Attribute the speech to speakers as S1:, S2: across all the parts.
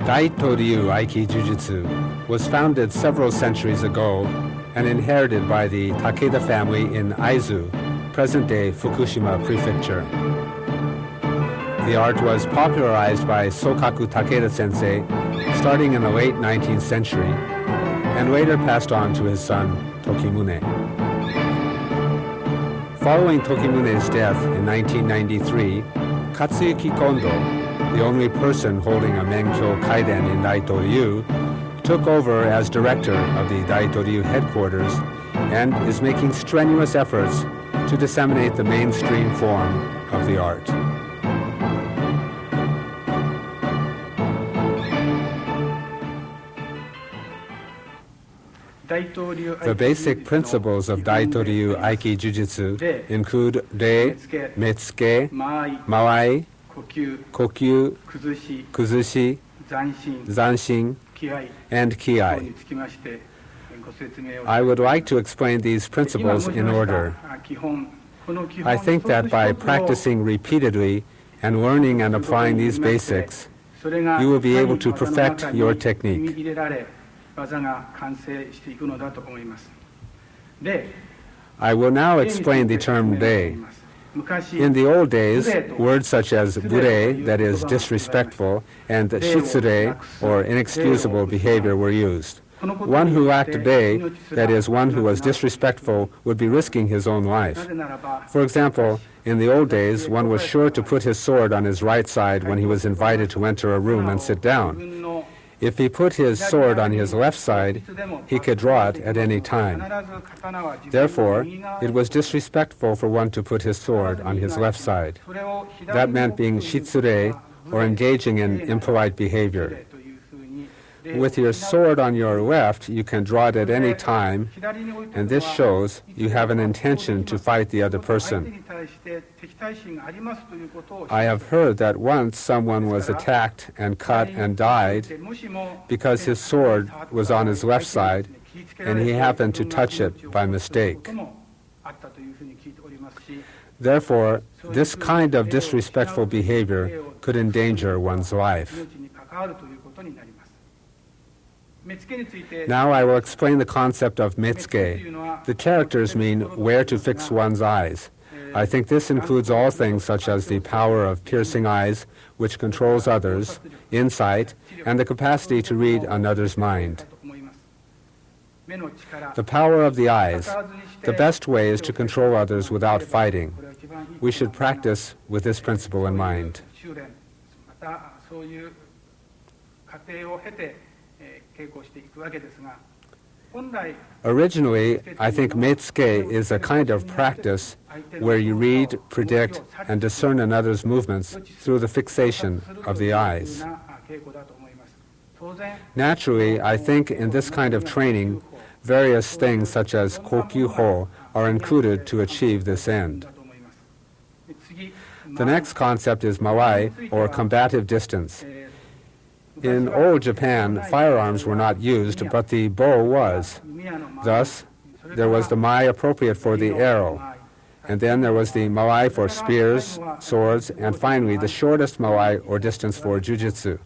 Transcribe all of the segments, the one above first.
S1: Daito-ryu Aikidzücü was founded several centuries ago and inherited by the Takeda family in Aizu, present-day Fukushima Prefecture. The art was popularized by Sokaku Takeda Sensei starting in the late 19th century and later passed on to his son Tokimune. Following Tokimune's death in 1993, Katsuyuki Kondo, the only person holding a Menkyo Kaiden in Daito-ryu, took over as director of the Daito-ryu headquarters and is making strenuous efforts to disseminate the mainstream form of the art. The basic principles of Daito-ryu Aikidzücü include Re, Metsuke, Mawai, Kokyu, Kuzushi, Zanshin, and Kiai. I would like to explain these principles in order. I think that by practicing repeatedly and learning and applying these basics, you will be able to perfect your technique. I will now explain the term Re. In the old days, words such as bure, that is disrespectful, and shitsure, or inexcusable behavior, were used. One who lacked Re, that is one who was disrespectful, would be risking his own life. For example, in the old days, one was sure to put his sword on his right side when he was invited to enter a room and sit down. If he put his sword on his left side, he could draw it at any time. Therefore, it was disrespectful for one to put his sword on his left side. That meant being shitsure, or engaging in impolite behavior. With your sword on your left, you can draw it at any time, and this shows you have an intention to fight the other person. I have heard that once someone was attacked and cut and died because his sword was on his left side and he happened to touch it by mistake. Therefore, this kind of disrespectful behavior could endanger one's life. Now I will explain the concept of metsuke. The characters mean where to fix one's eyes. I think this includes all things such as the power of piercing eyes, which controls others, insight, and the capacity to read another's mind. The power of the eyes. The best way is to control others without fighting. We should practice with this principle in mind. Originally, I think metsuke is a kind of practice where you read, predict, and discern another's movements through the fixation of the eyes. Naturally, I think in this kind of training, various things such as kokyu-ho are included to achieve this end. The next concept is mawai, or combative distance. In old Japan, firearms were not used, but the bow was. Thus, there was the mai appropriate for the arrow, and then there was the mawai for spears, swords, and finally the shortest mawai or distance for jujutsu.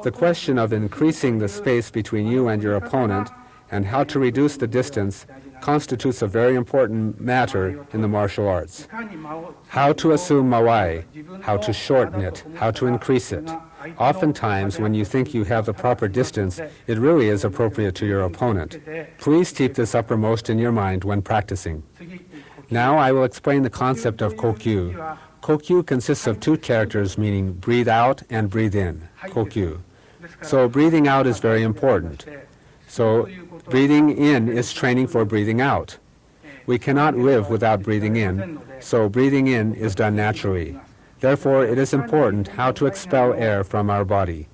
S1: The question of increasing the space between you and your opponent and how to reduce the distance constitutes a very important matter in the martial arts. How to assume mawai, how to shorten it, how to increase it. Oftentimes, when you think you have the proper distance, it really is appropriate to your opponent. Please keep this uppermost in your mind when practicing. Now I will explain the concept of kokyu. Kokyu consists of two characters meaning breathe out and breathe in, kokyu. So breathing out is very important. So breathing in is training for breathing out. We cannot live without breathing in, so breathing in is done naturally. Therefore, it is important how to expel air from our body.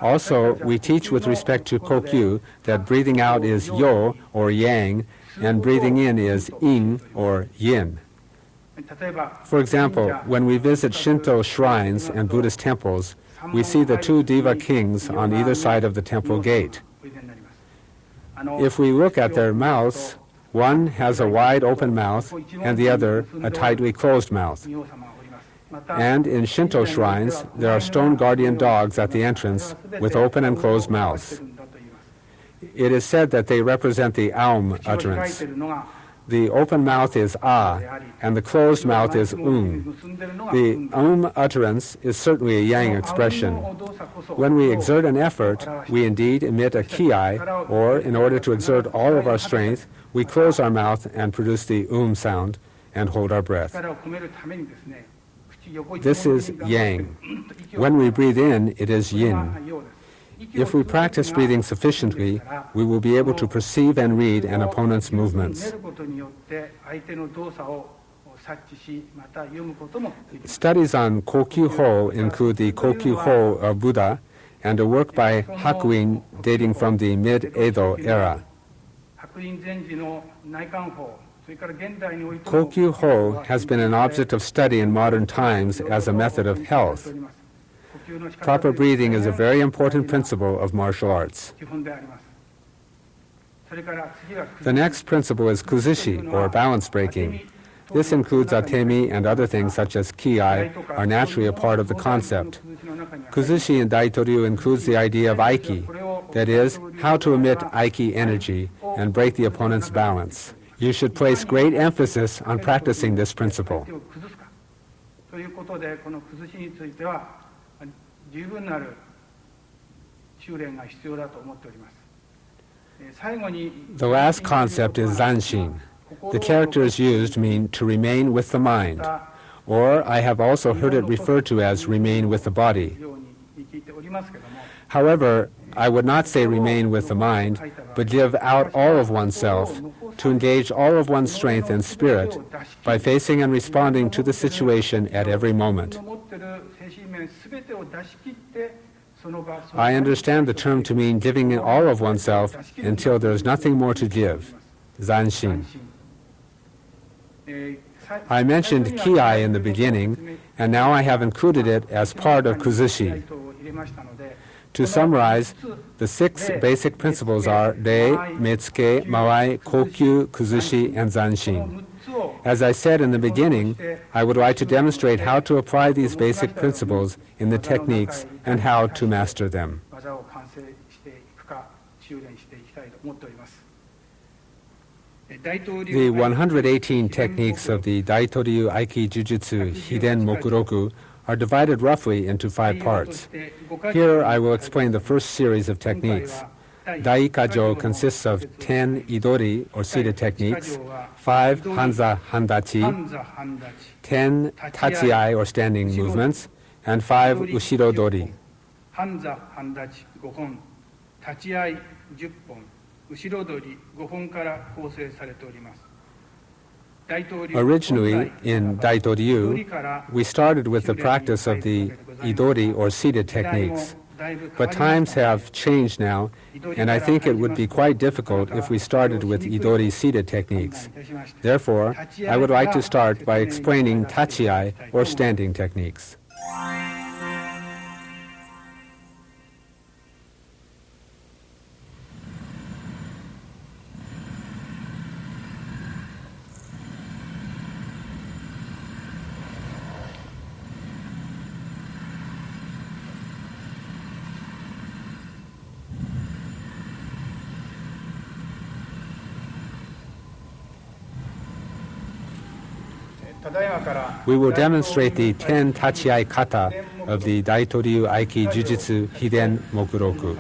S1: Also, we teach with respect to kokyu that breathing out is yo, or yang, and breathing in is yin, or yin. For example, when we visit Shinto shrines and Buddhist temples, we see the two Deva kings on either side of the temple gate. If we look at their mouths, One has a wide open mouth and the other a tightly closed mouth. And in Shinto shrines, there are stone guardian dogs at the entrance with open and closed mouths. It is said that they represent the Aum utterance. The open mouth is A, and the closed mouth is The utterance is certainly a yang expression. When we exert an effort, we indeed emit a ki-ai, or in order to exert all of our strength, we close our mouth and produce the sound and hold our breath. This is yang. When we breathe in, it is yin. If we practice breathing sufficiently, we will be able to perceive and read an opponent's movements. Studies on Kokyu-ho include the Kokyu-ho of Buddha and a work by Hakuin dating from the mid-Edo era. Kokyu-ho has been an object of study in modern times as a method of health. Proper breathing is a very important principle of martial arts. The next principle is kuzushi, or balance breaking. This includes atemi and other things such as ki-ai are naturally a part of the concept. Kuzushi in Daito-ryu includes the idea of aiki, that is, how to emit aiki energy and break the opponent's balance. You should place great emphasis on practicing this principle. The last concept is zanshin. The characters used mean to remain with the mind, or I have also heard it referred to as remain with the body. However, I would not say remain with the mind, but give out all of oneself, to engage all of one's strength and spirit by facing and responding to the situation at every moment. I understand the term to mean giving in all of oneself until there is nothing more to give, zanshin. I mentioned ki-ai in the beginning, and now I have included it as part of kuzushi. To summarize, the 6 basic principles are rei, metsuke, mawai, kokyu, kuzushi, and zanshin. As I said in the beginning, I would like to demonstrate how to apply these basic principles in the techniques and how to master them. The 118 techniques of the Daito-ryu Aikidzütsu Hiden Mokуроку are divided roughly into 5 parts. Here I will explain the first series of techniques. Ikadzo consists of 10 idori, or seated techniques, 5 hanza handachi, 10 taichai, or standing movements, and 5 ushiro dori. Originally, in Daito-ryu, we started with the practice of the idori, or seated techniques. But times have changed now, and I think it would be quite difficult if we started with idori seated techniques. Therefore, I would like to start by explaining taichai, or standing techniques. We will demonstrate the 10 taichai kata of the Daito-ryu Aikidzütsu Hiden Mokуроку.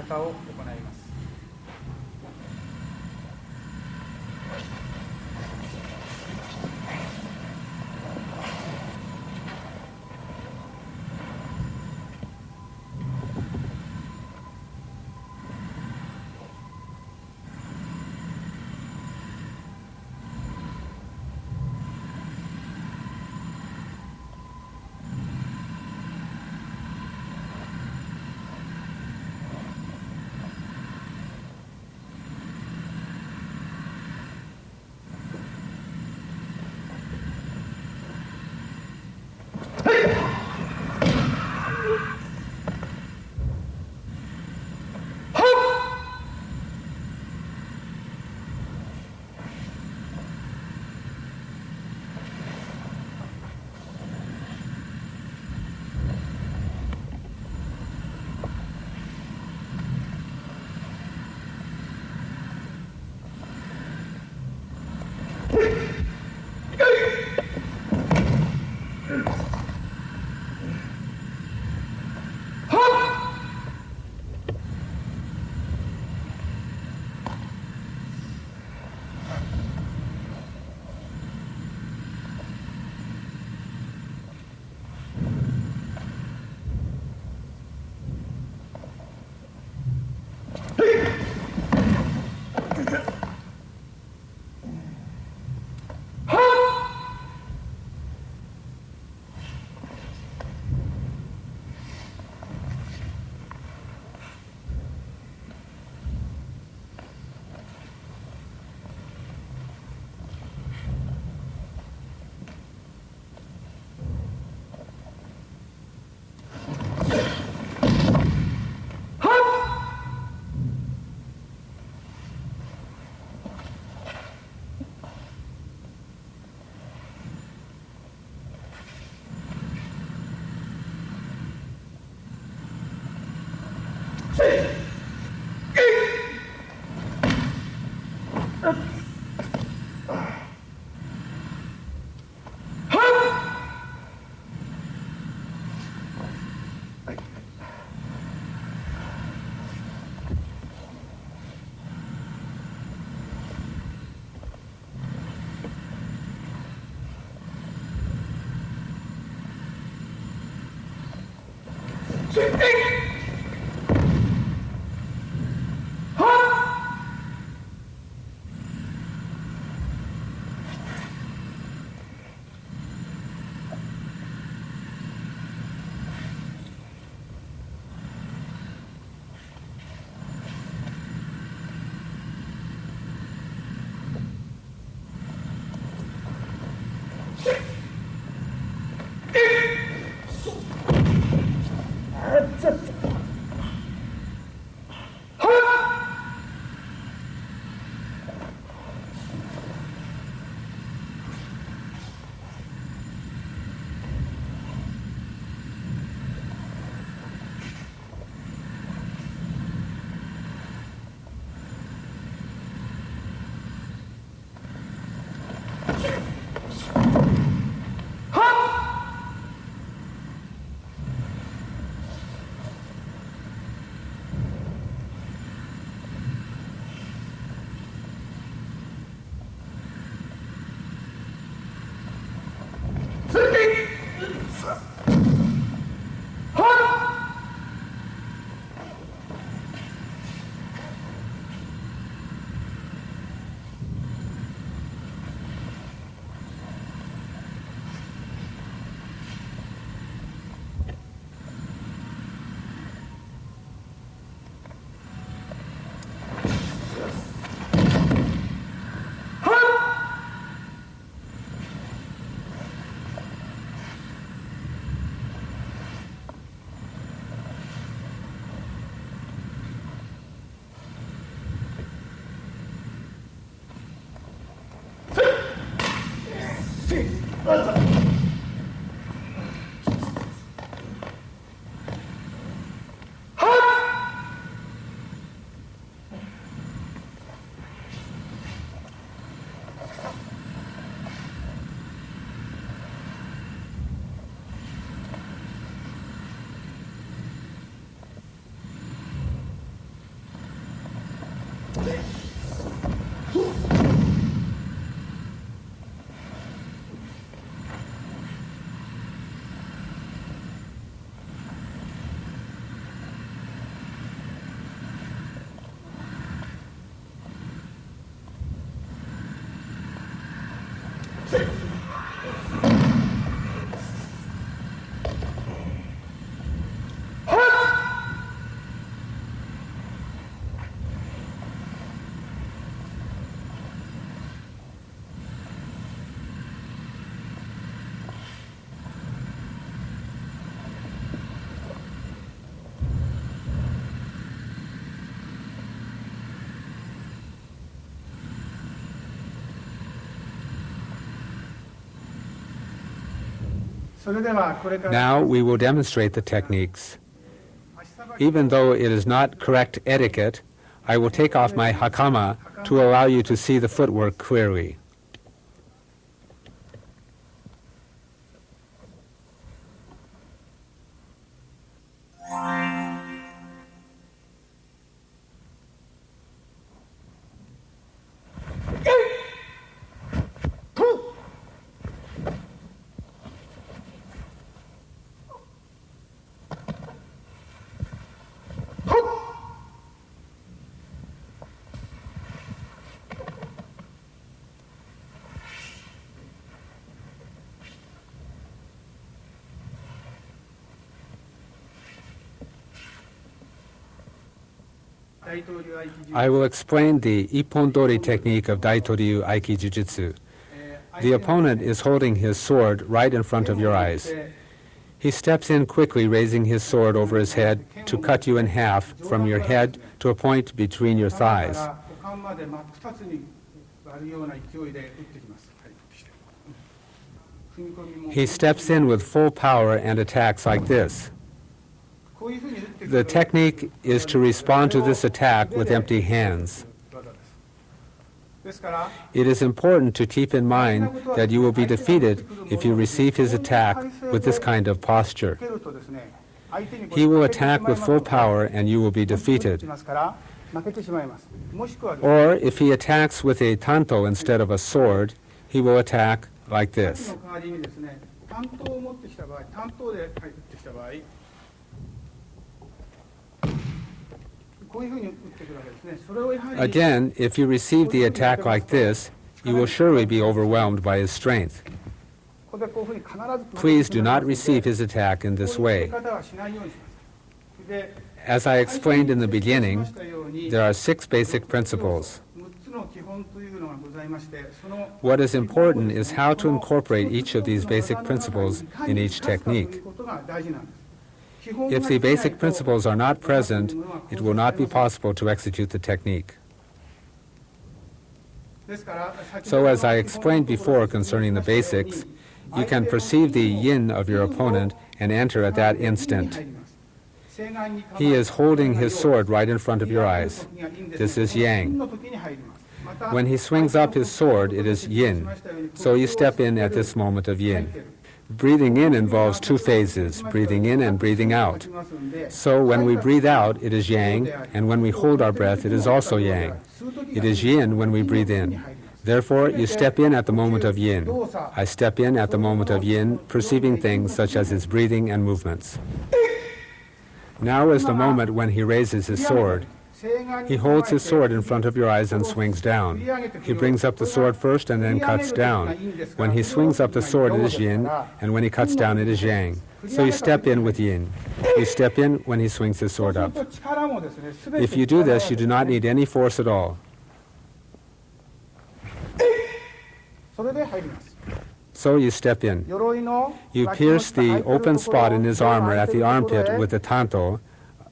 S1: Now we will demonstrate the techniques. Even though it is not correct etiquette, I will take off my hakama to allow you to see the footwork clearly. I will explain the ippondori technique of Daito-ryu Aikidzütsu. The opponent is holding his sword right in front of your eyes. He steps in quickly, raising his sword over his head to cut you in half from your head to a point between your thighs. He steps in with full power and attacks like this. The technique is to respond to this attack with empty hands. It is important to keep in mind that you will be defeated if you receive his attack with this kind of posture. He will attack with full power and you will be defeated. Or if he attacks with a tanto instead of a sword, he will attack like this. Again, if you receive the attack like this, you will surely be overwhelmed by his strength. Please do not receive his attack in this way. As I explained in the beginning, there are 6 basic principles. What is important is how to incorporate each of these basic principles in each technique. If the basic principles are not present, it will not be possible to execute the technique. So as I explained before concerning the basics, you can perceive the yin of your opponent and enter at that instant. He is holding his sword right in front of your eyes. This is yang. When he swings up his sword, it is yin. So you step in at this moment of yin. Breathing in involves 2 phases, breathing in and breathing out. So when we breathe out, it is yang, and when we hold our breath, it is also yang. It is yin when we breathe in. Therefore, you step in at the moment of yin. I step in at the moment of yin, perceiving things such as his breathing and movements. Now is the moment when he raises his sword. He holds his sword in front of your eyes and swings down. He brings up the sword first and then cuts down. When he swings up the sword, it is yin, and when he cuts down, it is yang. So you step in with yin. You step in when he swings his sword up. If you do this, you do not need any force at all. So you step in. You pierce the open spot in his armor at the armpit with a tanto,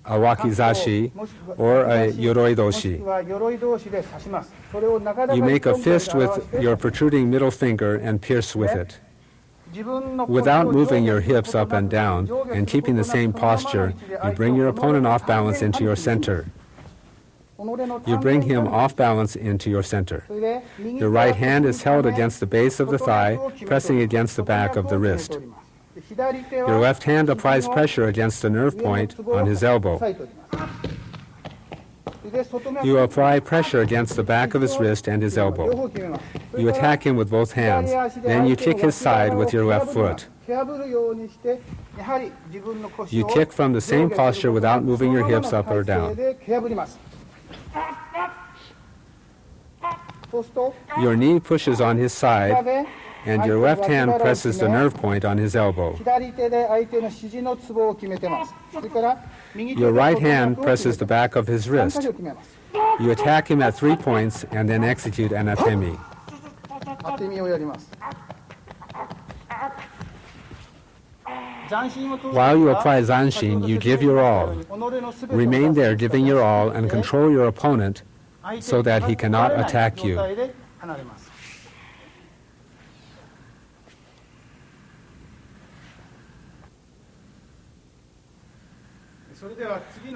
S1: a wakizashi, or a yoroidoshi. You make a fist with your protruding middle finger and pierce with it. Without moving your hips up and down and keeping the same posture, you bring your opponent off balance into your center. You bring him off balance into your center. Your right hand is held against the base of the thigh, pressing against the back of the wrist. Your left hand applies pressure against the nerve point on his elbow. You apply pressure against the back of his wrist and his elbow. You attack him with both hands. Then you kick his side with your left foot. You kick from the same posture without moving your hips up or down. Your knee pushes on his side, and your left hand presses the nerve point on his elbow. Your right hand presses the back of his wrist. You attack him at 3 points and then execute an atemi. While you apply zanshin, you give your all. Remain there giving your all and control your opponent so that he cannot attack you.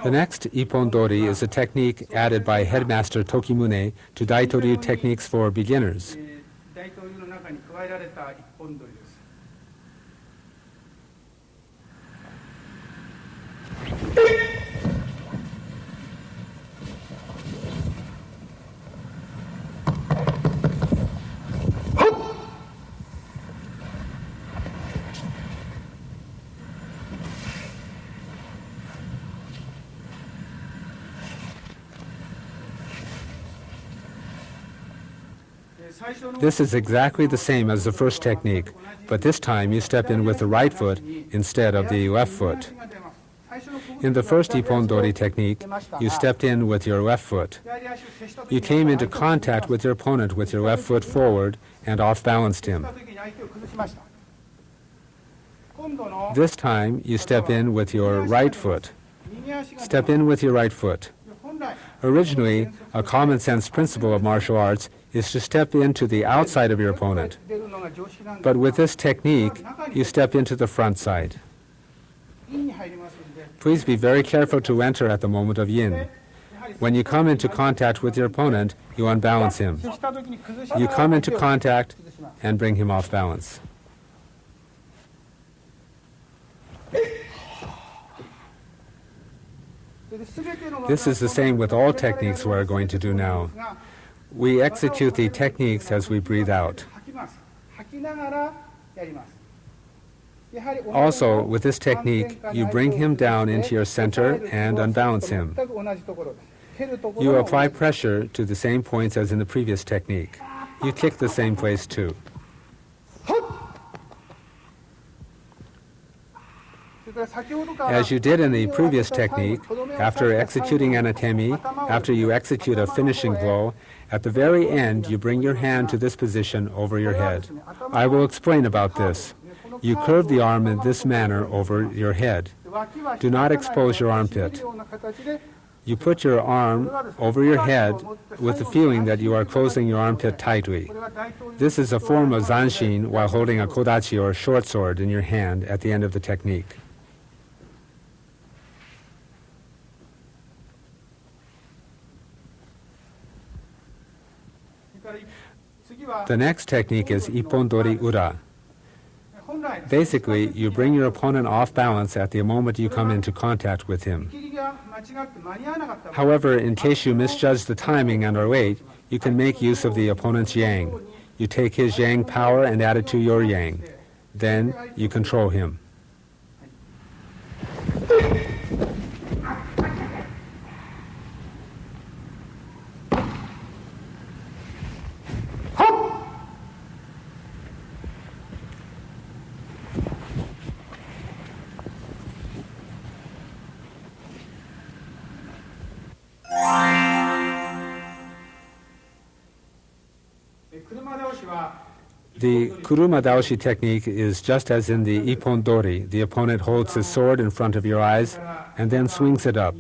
S1: The next ippon-dori is a technique added by Headmaster Tokimune to Daito-ryu techniques for beginners. This is exactly the same as the first technique, but this time you step in with the right foot instead of the left foot. In the first ippon-dori technique, you stepped in with your left foot. You came into contact with your opponent with your left foot forward and off-balanced him. This time, you step in with your right foot. Step in with your right foot. Originally, a common-sense principle of martial arts is to step into the outside of your opponent. But with this technique, you step into the front side. Please be very careful to enter at the moment of yin. When you come into contact with your opponent, you unbalance him. You come into contact and bring him off balance. This is the same with all techniques we are going to do now. We execute the techniques as we breathe out. Also, with this technique, you bring him down into your center and unbalance him. You apply pressure to the same points as in the previous technique. You kick the same place too. As you did in the previous technique, after executing an atemi, after you execute a finishing blow, at the very end you bring your hand to this position over your head. I will explain about this. You curve the arm in this manner over your head. Do not expose your armpit. You put your arm over your head with the feeling that you are closing your armpit tightly. This is a form of zanshin while holding a kodachi or short sword in your hand at the end of the technique. The next technique is ippon-dori ura. Basically, you bring your opponent off balance at the moment you come into contact with him. However, in case you misjudge the timing and are late, you can make use of the opponent's yang. You take his yang power and add it to your yang. Then you control him. The kuruma daoshi technique is just as in the ippon dori. The opponent holds his sword in front of your eyes and then swings it up.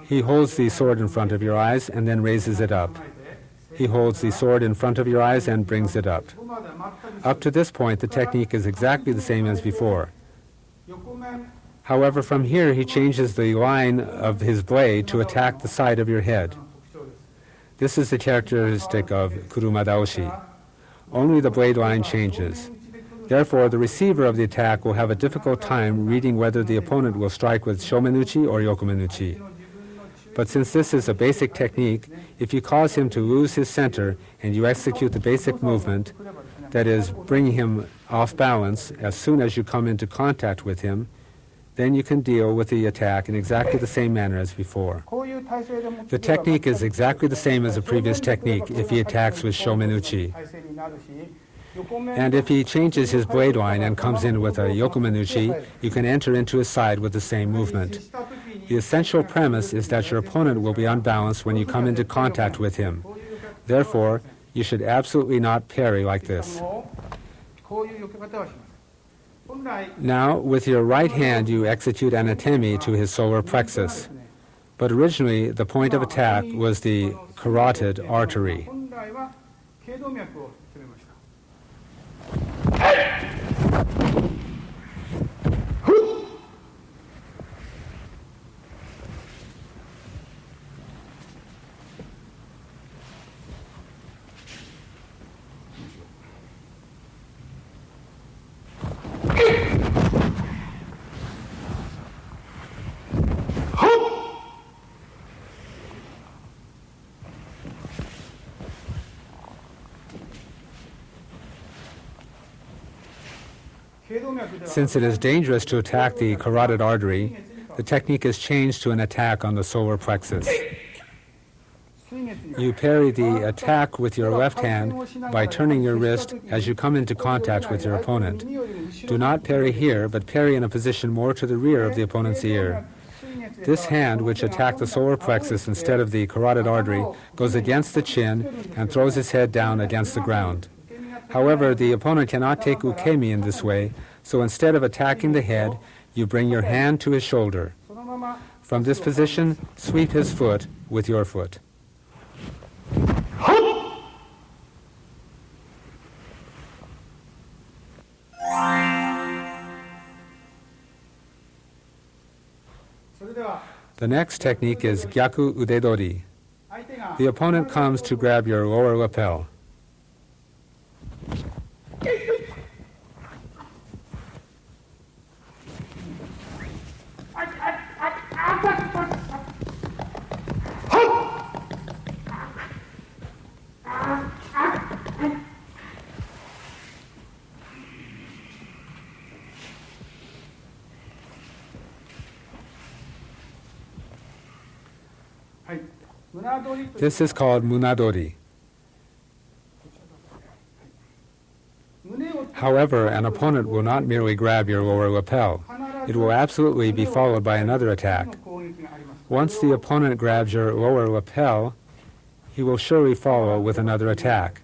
S1: He holds the sword in front of your eyes and then raises it up. He holds the sword in front of your eyes and brings it up. Up to this point, the technique is exactly the same as before. However, from here he changes the line of his blade to attack the side of your head. This is the characteristic of kuruma daoshi. Only the blade line changes. Therefore, the receiver of the attack will have a difficult time reading whether the opponent will strike with shomenuchi or yokomenuchi. But since this is a basic technique, if you cause him to lose his center and you execute the basic movement, that is, bringing him off balance as soon as you come into contact with him, then you can deal with the attack in exactly the same manner as before. The technique is exactly the same as the previous technique if he attacks with shomenuchi. And if he changes his blade line and comes in with a yokomenuchi, you can enter into his side with the same movement. The essential premise is that your opponent will be unbalanced when you come into contact with him. Therefore, you should absolutely not parry like this. Now, with your right hand, you execute an atemi to his solar plexus. But originally, the point of attack was the carotid artery. Since it is dangerous to attack the carotid artery, the technique is changed to an attack on the solar plexus. You parry the attack with your left hand by turning your wrist as you come into contact with your opponent. Do not parry here, but parry in a position more to the rear of the opponent's ear. This hand, which attacked the solar plexus instead of the carotid artery, goes against the chin and throws his head down against the ground. However, the opponent cannot take ukemi in this way, so instead of attacking the head, you bring your hand to his shoulder. From this position, sweep his foot with your foot. The next technique is gyaku udedori. The opponent comes to grab your lower lapel. This is called munadori. However, an opponent will not merely grab your lower lapel. It will absolutely be followed by another attack. Once the opponent grabs your lower lapel, he will surely follow with another attack.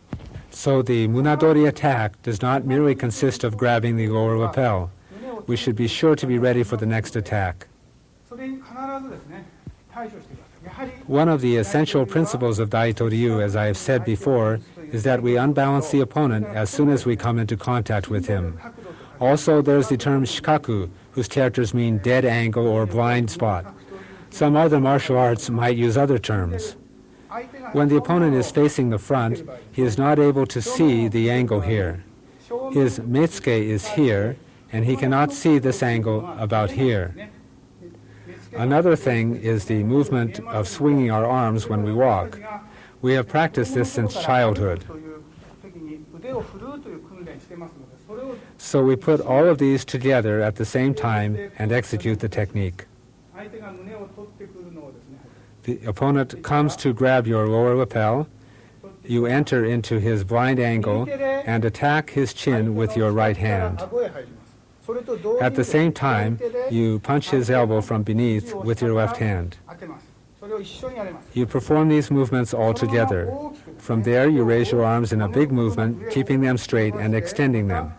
S1: So the munadori attack does not merely consist of grabbing the lower lapel. We should be sure to be ready for the next attack. One of the essential principles of Daito-ryu, as I have said before, is that we unbalance the opponent as soon as we come into contact with him. Also, there's the term shikaku, whose characters mean dead angle or blind spot. Some other martial arts might use other terms. When the opponent is facing the front, he is not able to see the angle here. His metsuke is here, and he cannot see this angle about here. Another thing is the movement of swinging our arms when we walk. We have practiced this since childhood. So we put all of these together at the same time and execute the technique. The opponent comes to grab your lower lapel. You enter into his blind angle and attack his chin with your right hand. At the same time, you punch his elbow from beneath with your left hand. You perform these movements all together. From there, you raise your arms in a big movement, keeping them straight and extending them.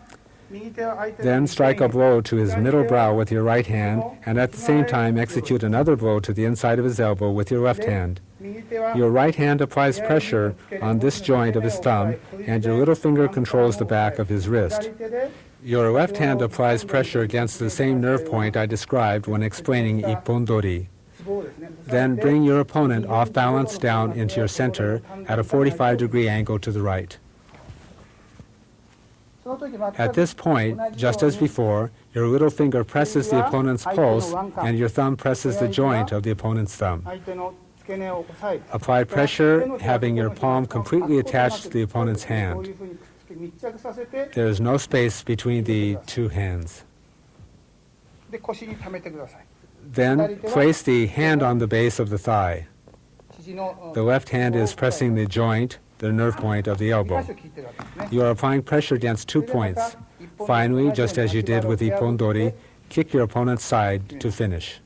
S1: Then strike a blow to his middle brow with your right hand, and at the same time execute another blow to the inside of his elbow with your left hand. Your right hand applies pressure on this joint of his thumb, and your little finger controls the back of his wrist. Your left hand applies pressure against the same nerve point I described when explaining ippondori. Then bring your opponent off balance down into your center at a 45-degree angle to the right. At this point, just as before, your little finger presses the opponent's pulse and your thumb presses the joint of the opponent's thumb. Apply pressure, having your palm completely attached to the opponent's hand. There is no space between the two hands. Then place the hand on the base of the thigh. The left hand is pressing the joint, the nerve point of the elbow. You are applying pressure against 2 points. Finally, just as you did with ippondori, kick your opponent's side to finish.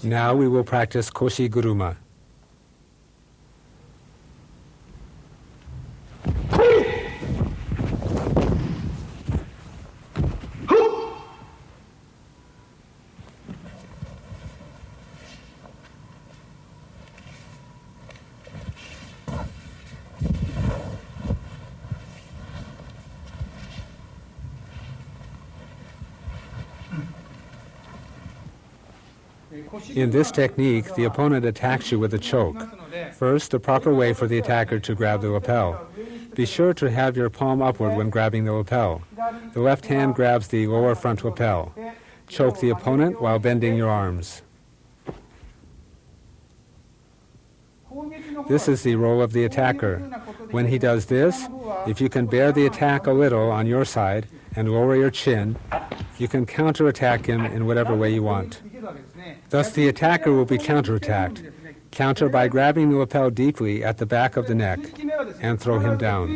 S1: Now we will practice koshi guruma. In this technique, the opponent attacks you with a choke. First, the proper way for the attacker to grab the lapel. Be sure to have your palm upward when grabbing the lapel. The left hand grabs the lower front lapel. Choke the opponent while bending your arms. This is the role of the attacker. When he does this, if you can bear the attack a little on your side and lower your chin, you can counterattack him in whatever way you want. Thus, the attacker will be counterattacked. Counter by grabbing the lapel deeply at the back of the neck and throw him down.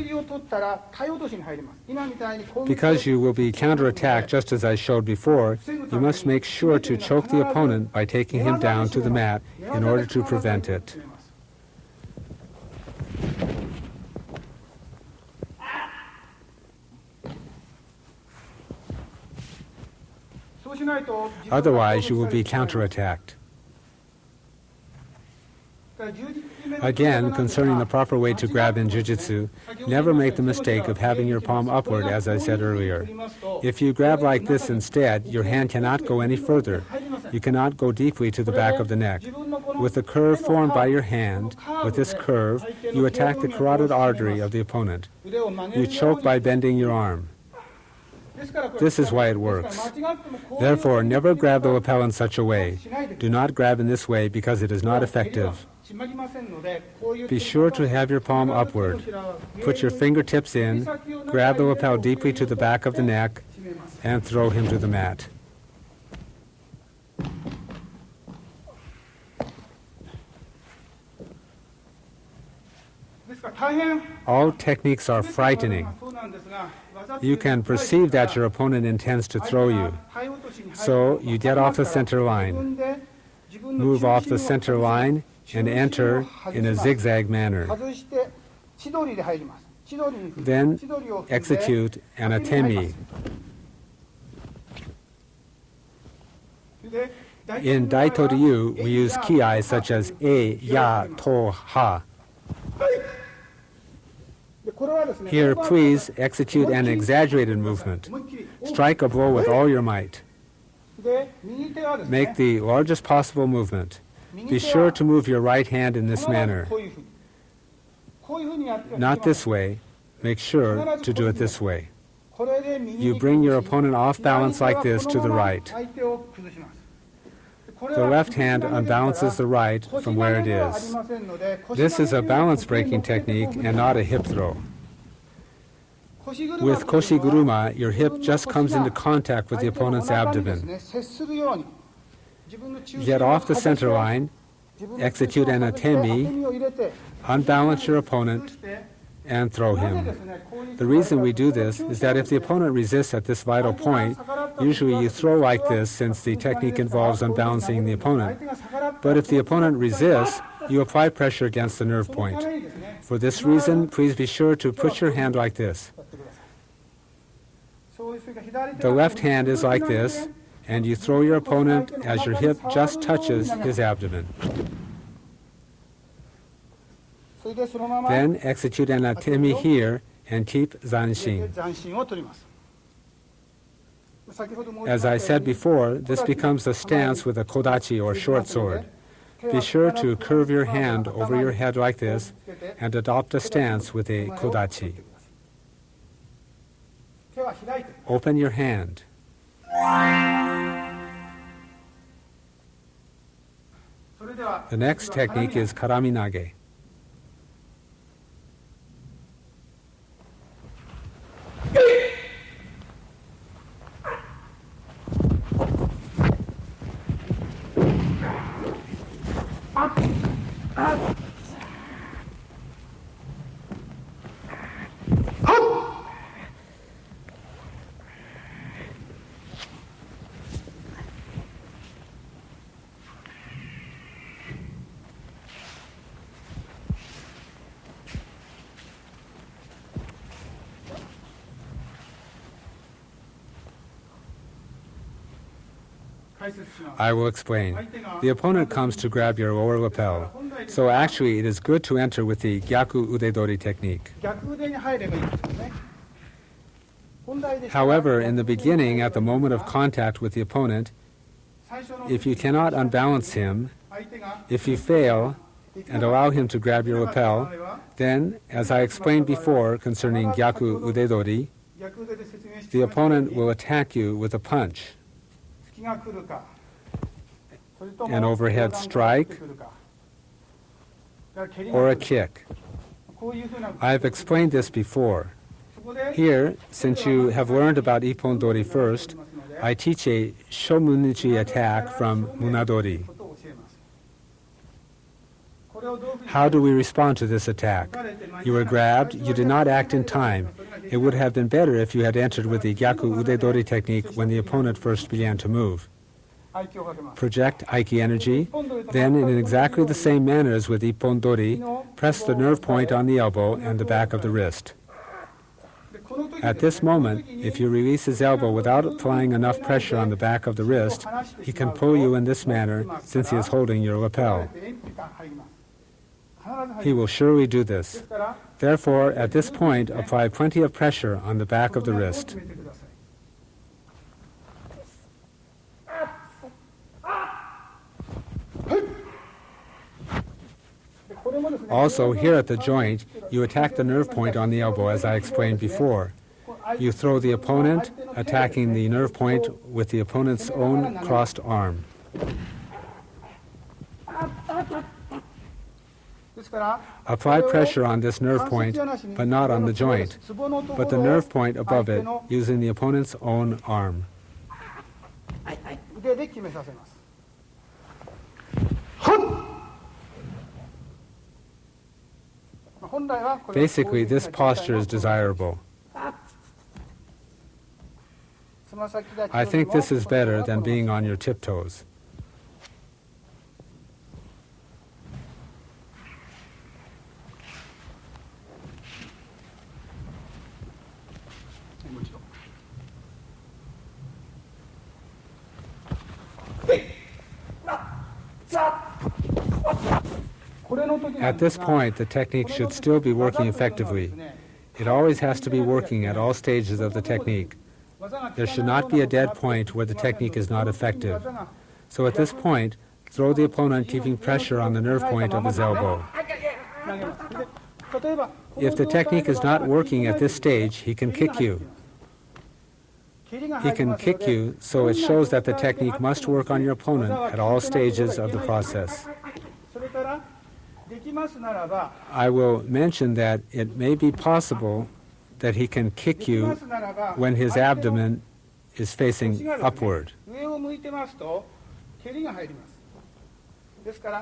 S1: Because you will be counterattacked just as I showed before, you must make sure to choke the opponent by taking him down to the mat in order to prevent it. Otherwise, you will be counterattacked. Again, concerning the proper way to grab in jiu-jitsu, never make the mistake of having your palm upward, as I said earlier. If you grab like this instead, your hand cannot go any further. You cannot go deeply to the back of the neck. With the curve formed by your hand, with this curve, you attack the carotid artery of the opponent. You choke by bending your arm. This is why it works. Therefore, never grab the lapel in such a way. Do not grab in this way because it is not effective. Be sure to have your palm upward. Put your fingertips in, grab the lapel deeply to the back of the neck, and throw him to the mat. All techniques are frightening. You can perceive that your opponent intends to throw you. So you get off the center line. Move off the center line and enter in a zigzag manner. Then execute an atemi. In Daito-ryu, we use ki such as e, ya, to, ha. Here, please execute an exaggerated movement. Strike a blow with all your might. Make the largest possible movement. Be sure to move your right hand in this manner. Not this way. Make sure to do it this way. You bring your opponent off balance like this to the right. The left hand unbalances the right from where it is. This is a balance breaking technique and not a hip throw. With koshi-guruma, your hip just comes into contact with the opponent's abdomen. Get off the center line, execute an atemi, unbalance your opponent, and throw him. The reason we do this is that if the opponent resists at this vital point, usually you throw like this since the technique involves unbalancing the opponent. But if the opponent resists, you apply pressure against the nerve point. For this reason, please be sure to put your hand like this. The left hand is like this, and you throw your opponent as your hip just touches his abdomen. Then execute an atemi here and keep zanshin. As I said before, this becomes a stance with a kodachi or short sword. Be sure to curve your hand over your head like this and adopt a stance with a kodachi. Open your hand. The next technique is karaminage. I will explain. The opponent comes to grab your lower lapel. So actually, it is good to enter with the gyaku udedori technique. However, in the beginning, at the moment of contact with the opponent, if you cannot unbalance him, if you fail and allow him to grab your lapel, then, as I explained before concerning gyaku udedori, the opponent will attack you with a punch, an overhead strike, or a kick. I have explained this before. Here, since you have learned about Ippon-dori first, I teach a shomunichi attack from munadori. How do we respond to this attack? You were grabbed, you did not act in time. It would have been better if you had entered with the gyaku udedori technique when the opponent first began to move. Project Aiki energy, then in exactly the same manner as with Ippon-dori, press the nerve point on the elbow and the back of the wrist. At this moment, if you release his elbow without applying enough pressure on the back of the wrist, he can pull you in this manner since he is holding your lapel. He will surely do this. Therefore, at this point, apply plenty of pressure on the back of the wrist. Also, here at the joint, you attack the nerve point on the elbow, as I explained before. You throw the opponent, attacking the nerve point with the opponent's own crossed arm. Apply pressure on this nerve point, but not on the joint, but the nerve point above it, using the opponent's own arm. Basically, this posture is desirable. I think this is better than being on your tiptoes. At this point, the technique should still be working effectively. It always has to be working at all stages of the technique. There should not be a dead point where the technique is not effective. So at this point, throw the opponent keeping pressure on the nerve point of his elbow. If the technique is not working at this stage, he can kick you. He can kick you, so it shows that the technique must work on your opponent at all stages of the process. I will mention that it may be possible that he can kick you when his abdomen is facing upward.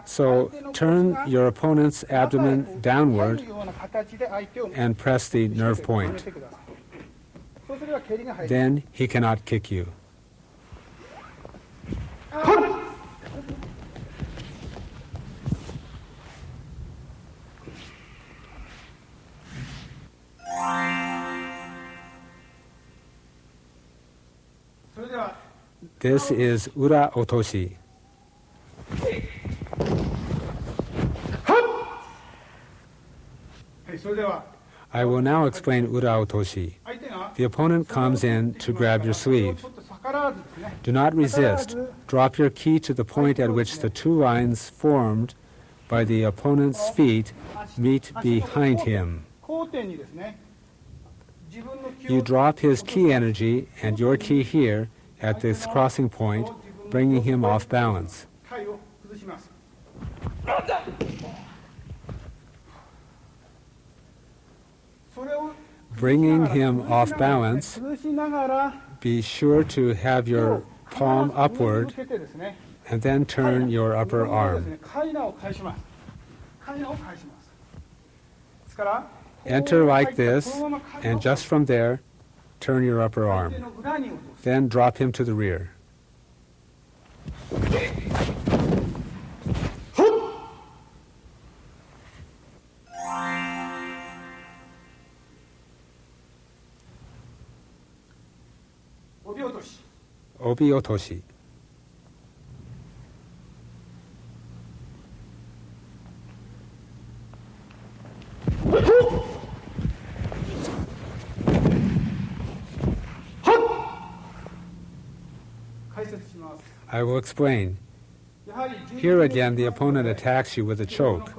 S1: So turn your opponent's abdomen downward and press the nerve point. Then he cannot kick you. This is ura otoshi. I will now explain ura otoshi. The opponent comes in to grab your sleeve. Do not resist. Drop your ki to the point at which the two lines formed by the opponent's feet meet behind him. You drop his ki energy and your ki here at this crossing point, bringing him off balance. Bringing him off balance, be sure to have your palm upward and then turn your upper arm. Enter like this, and just from there, turn your upper arm. Then drop him to the rear. Obi otoshi. I will explain. Here again, the opponent attacks you with a choke.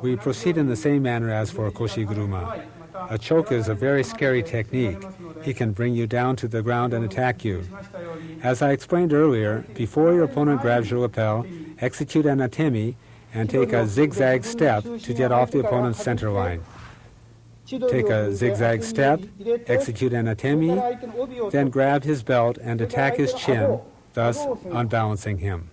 S1: We proceed in the same manner as for koshiguruma. A choke is a very scary technique. He can bring you down to the ground and attack you. As I explained earlier, before your opponent grabs your lapel, execute an atemi and take a zigzag step to get off the opponent's center line. Take a zigzag step, execute an atemi, then grab his belt and attack his chin, thus unbalancing him.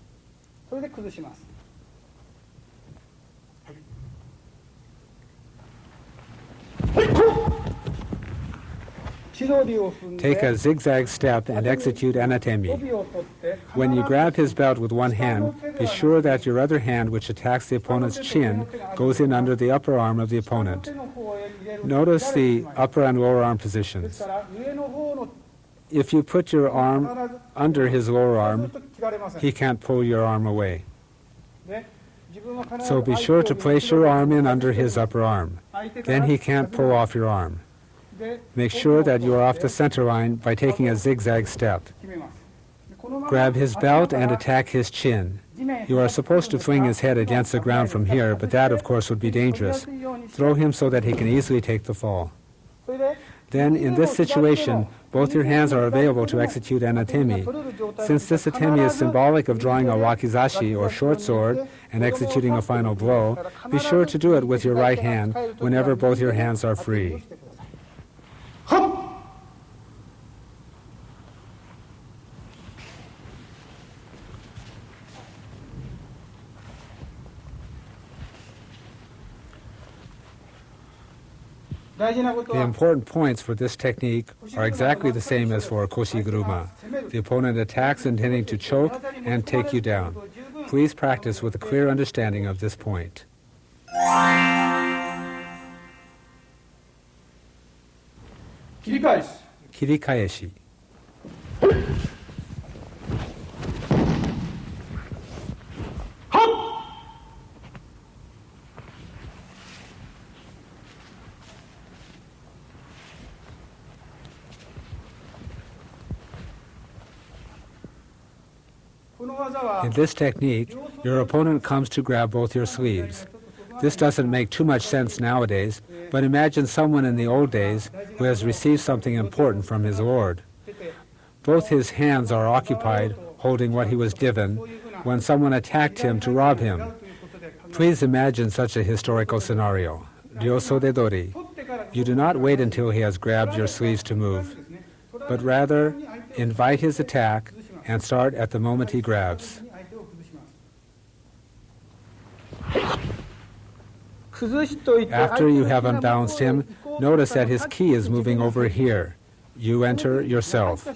S1: Take a zigzag step and execute an atemi. When you grab his belt with one hand, be sure that your other hand, which attacks the opponent's chin, goes in under the upper arm of the opponent. Notice the upper and lower arm positions. If you put your arm under his lower arm, he can't pull your arm away. So be sure to place your arm in under his upper arm. Then he can't pull off your arm. Make sure that you are off the center line by taking a zigzag step. Grab his belt and attack his chin. You are supposed to fling his head against the ground from here, but that, of course, would be dangerous. Throw him so that he can easily take the fall. Then, in this situation, both your hands are available to execute an atemi. Since this atemi is symbolic of drawing a wakizashi, or short sword, and executing a final blow, be sure to do it with your right hand whenever both your hands are free. The important points for this technique are exactly the same as for koshiguruma. The opponent attacks intending to choke and take you down. Please practice with a clear understanding of this point. Kirikaeshi. In this technique, your opponent comes to grab both your sleeves. This doesn't make too much sense nowadays, but imagine someone in the old days who has received something important from his lord. Both his hands are occupied holding what he was given when someone attacked him to rob him. Please imagine such a historical scenario. Ryosodedori. You do not wait until he has grabbed your sleeves to move, but rather invite his attack and start at the moment he grabs. After you have unbalanced him, notice that his ki is moving over here. You enter yourself.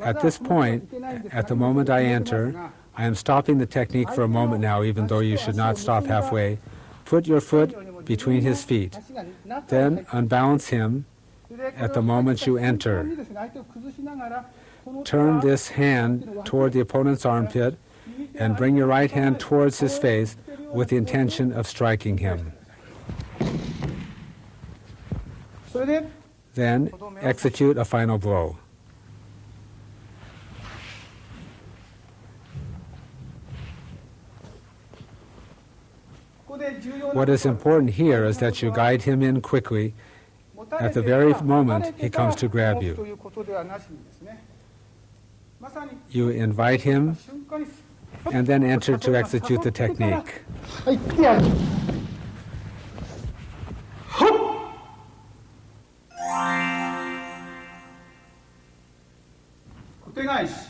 S1: At this point, at the moment I enter, I am stopping the technique for a moment now, even though you should not stop halfway. Put your foot between his feet. Then unbalance him at the moment you enter. Turn this hand toward the opponent's armpit and bring your right hand towards his face with the intention of striking him. Then execute a final blow. What is important here is that you guide him in quickly at the very moment he comes to grab you. You invite him and then enter to execute the technique.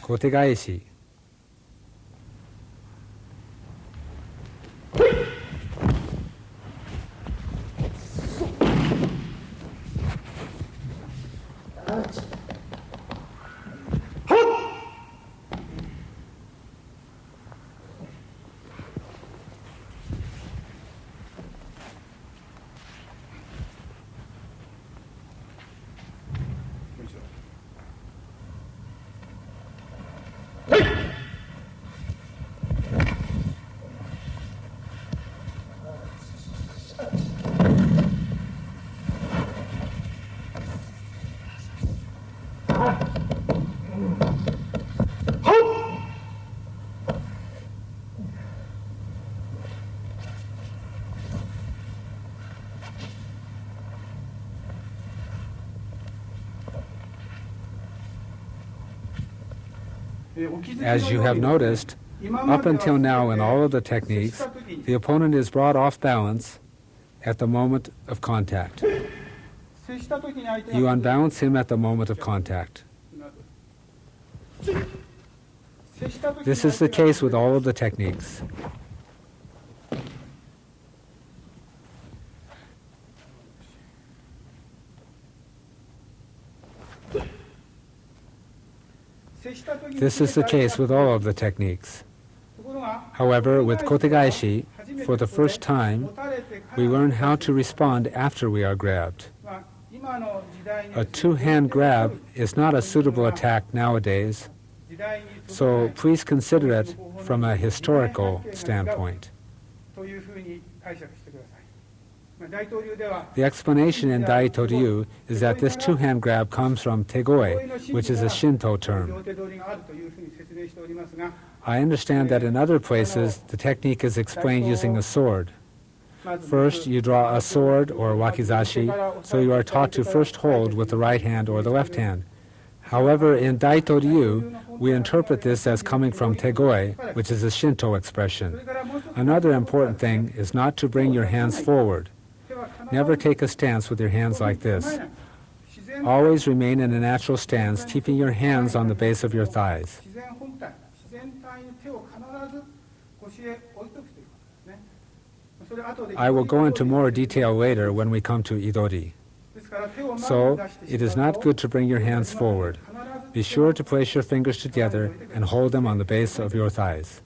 S1: Kotegaeshi. As you have noticed, up until now in all of the techniques, the opponent is brought off balance at the moment of contact. You unbalance him at the moment of contact. This is the case with all of the techniques. This is the case with all of the techniques. However, with kotegaeshi, for the first time, we learn how to respond after we are grabbed. A two-hand grab is not a suitable attack nowadays, so please consider it from a historical standpoint. The explanation in Daito-ryu is that this two-hand grab comes from tegoe, which is a Shinto term. I understand that in other places the technique is explained using a sword. First, you draw a sword or wakizashi, so you are taught to first hold with the right hand or the left hand. However, in Daito-ryu, we interpret this as coming from tegoe, which is a Shinto expression. Another important thing is not to bring your hands forward. Never take a stance with your hands like this. Always remain in a natural stance, keeping your hands on the base of your thighs. I will go into more detail later when we come to idori. So, it is not good to bring your hands forward. Be sure to place your fingers together and hold them on the base of your thighs.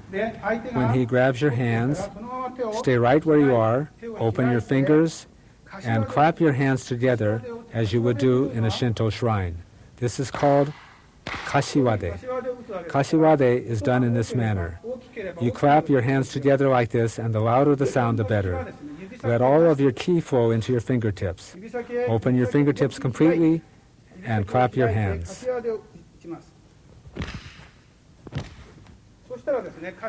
S1: When he grabs your hands, stay right where you are, open your fingers, and clap your hands together as you would do in a Shinto shrine. This is called kashiwade. Kashiwade is done in this manner. You clap your hands together like this, and the louder the sound, the better. Let all of your ki flow into your fingertips. Open your fingertips completely and clap your hands.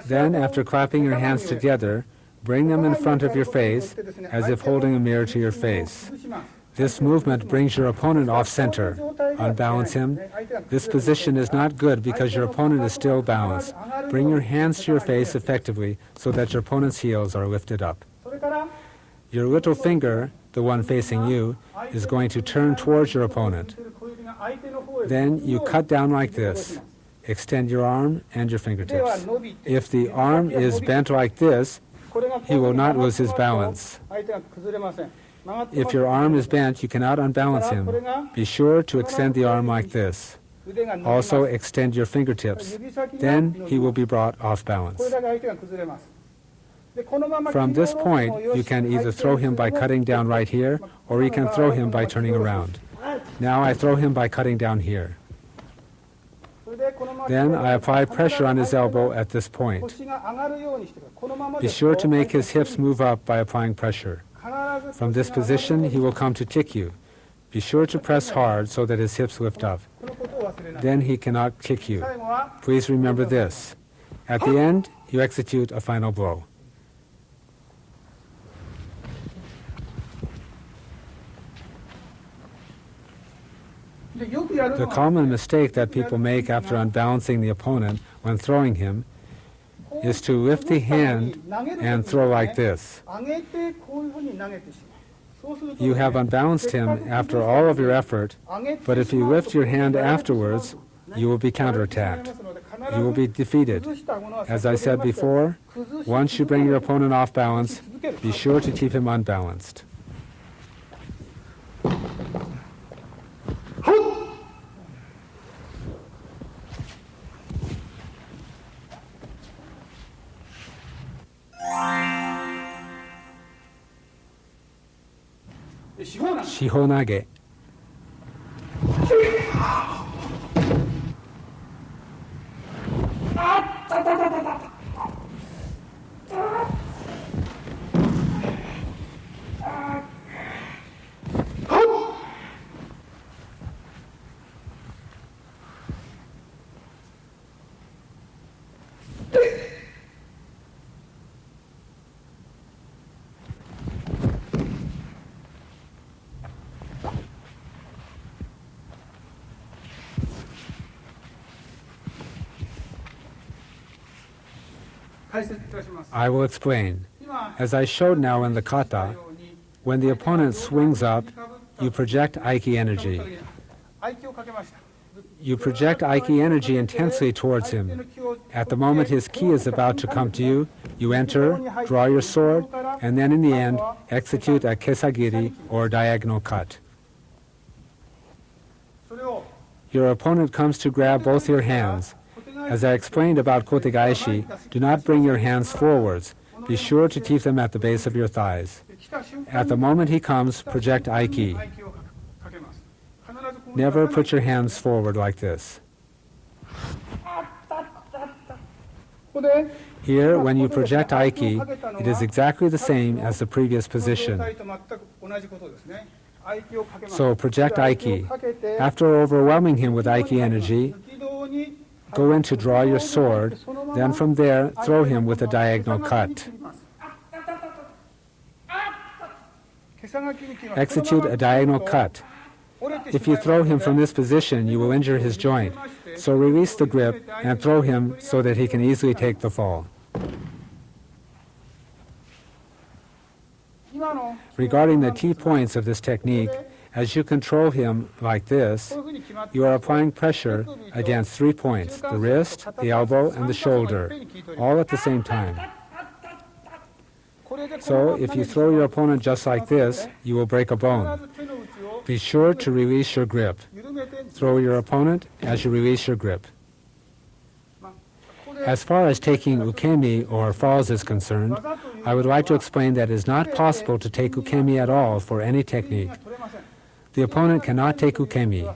S1: Then, after clapping your hands together, bring them in front of your face as if holding a mirror to your face. This movement brings your opponent off center. Unbalance him. This position is not good because your opponent is still balanced. Bring your hands to your face effectively so that your opponent's heels are lifted up. Your little finger, the one facing you, is going to turn towards your opponent. Then you cut down like this. Extend your arm and your fingertips. If the arm is bent like this, he will not lose his balance. If your arm is bent, you cannot unbalance him. Be sure to extend the arm like this. Also extend your fingertips. Then he will be brought off balance. From this point, you can either throw him by cutting down right here, or you can throw him by turning around. Now I throw him by cutting down here. Then I apply pressure on his elbow at this point. Be sure to make his hips move up by applying pressure. From this position, he will come to kick you. Be sure to press hard so that his hips lift up. Then he cannot kick you. Please remember this. At the end, you execute a final blow. The common mistake that people make after unbalancing the opponent when throwing him is to lift the hand and throw like this. You have unbalanced him after all of your effort, but if you lift your hand afterwards, you will be counterattacked. You will be defeated. As I said before, once you bring your opponent off balance, be sure to keep him unbalanced. Shihonage. I will explain. As I showed now in the kata, when the opponent swings up, you project Aiki energy. You project Aiki energy intensely towards him. At the moment his ki is about to come to you, you enter, draw your sword, and then in the end, execute a kesagiri or diagonal cut. Your opponent comes to grab both your hands. As I explained about kotegaeshi, do not bring your hands forwards. Be sure to keep them at the base of your thighs. At the moment he comes, project Aiki. Never put your hands forward like this. Here, when you project Aiki, it is exactly the same as the previous position. So project Aiki. After overwhelming him with Aiki energy, go in to draw your sword, then from there throw him with a diagonal cut. Execute a diagonal cut. If you throw him from this position, you will injure his joint. So release the grip and throw him so that he can easily take the fall. Regarding the key points of this technique, as you control him like this, you are applying pressure against 3 points, the wrist, the elbow, and the shoulder, all at the same time. So if you throw your opponent just like this, you will break a bone. Be sure to release your grip. Throw your opponent as you release your grip. As far as taking ukemi or falls is concerned, I would like to explain that it is not possible to take ukemi at all for any technique. The opponent cannot take ukemi.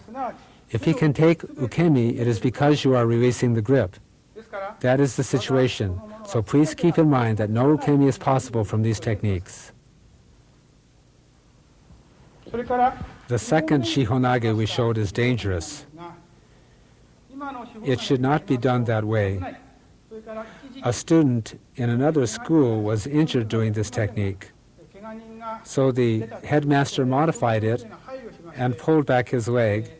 S1: If he can take ukemi, it is because you are releasing the grip. That is the situation, so please keep in mind that no ukemi is possible from these techniques. The second shihonage we showed is dangerous. It should not be done that way. A student in another school was injured doing this technique. So the headmaster modified it and pulled back his leg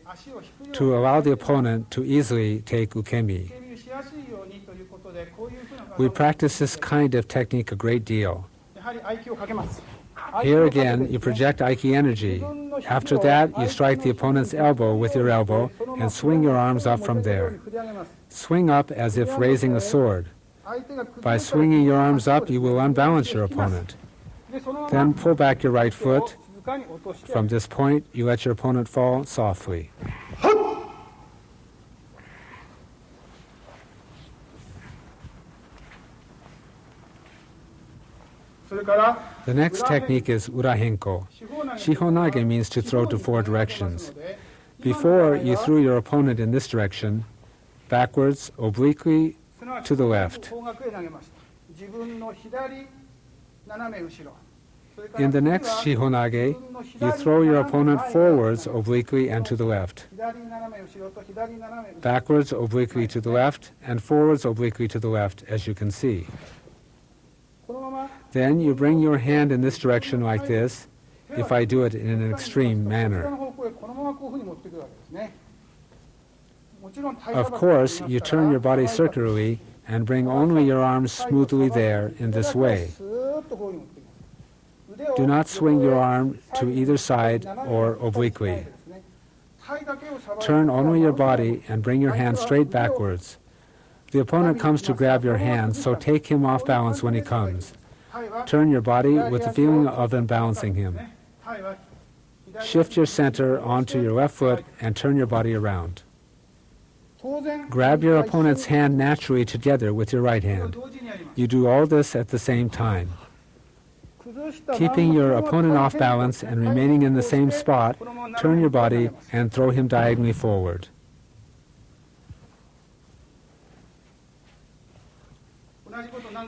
S1: to allow the opponent to easily take ukemi. We practice this kind of technique a great deal. Here again, you project Aiki energy. After that, you strike the opponent's elbow with your elbow and swing your arms up from there. Swing up as if raising a sword. By swinging your arms up, you will unbalance your opponent. Then pull back your right foot. From this point, you let your opponent fall softly. The next technique is urahenko. Shihonage means to throw to 4 directions. Before you threw your opponent in this direction, backwards, obliquely, to the left. In the next shihonage, you throw your opponent forwards, obliquely, and to the left. Backwards, obliquely to the left, and forwards, obliquely to the left, as you can see. Then you bring your hand in this direction like this, if I do it in an extreme manner. Of course, you turn your body circularly and bring only your arms smoothly there in this way. Do not swing your arm to either side or obliquely. Turn only your body and bring your hand straight backwards. The opponent comes to grab your hand, so take him off balance when he comes. Turn your body with the feeling of unbalancing him. Shift your center onto your left foot and turn your body around. Grab your opponent's hand naturally together with your right hand. You do all this at the same time. Keeping your opponent off balance and remaining in the same spot, turn your body and throw him diagonally forward.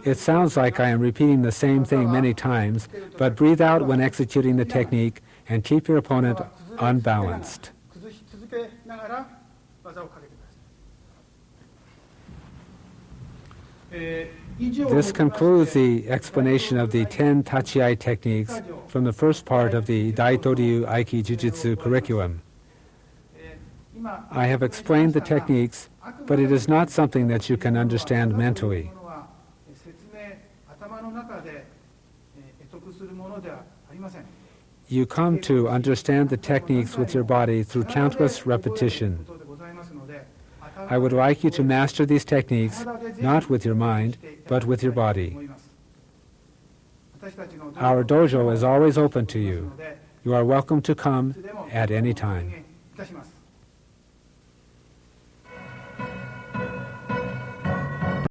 S1: It sounds like I am repeating the same thing many times, but breathe out when executing the technique and keep your opponent unbalanced. This concludes the explanation of the 10 taichiai techniques from the first part of the Daito-ryu Aikidzюцу curriculum. I have explained the techniques, but it is not something that you can understand mentally. You come to understand the techniques with your body through countless repetition. I would like you to master these techniques not with your mind, but with your body. Our dojo is always open to you. You are welcome to come at any time.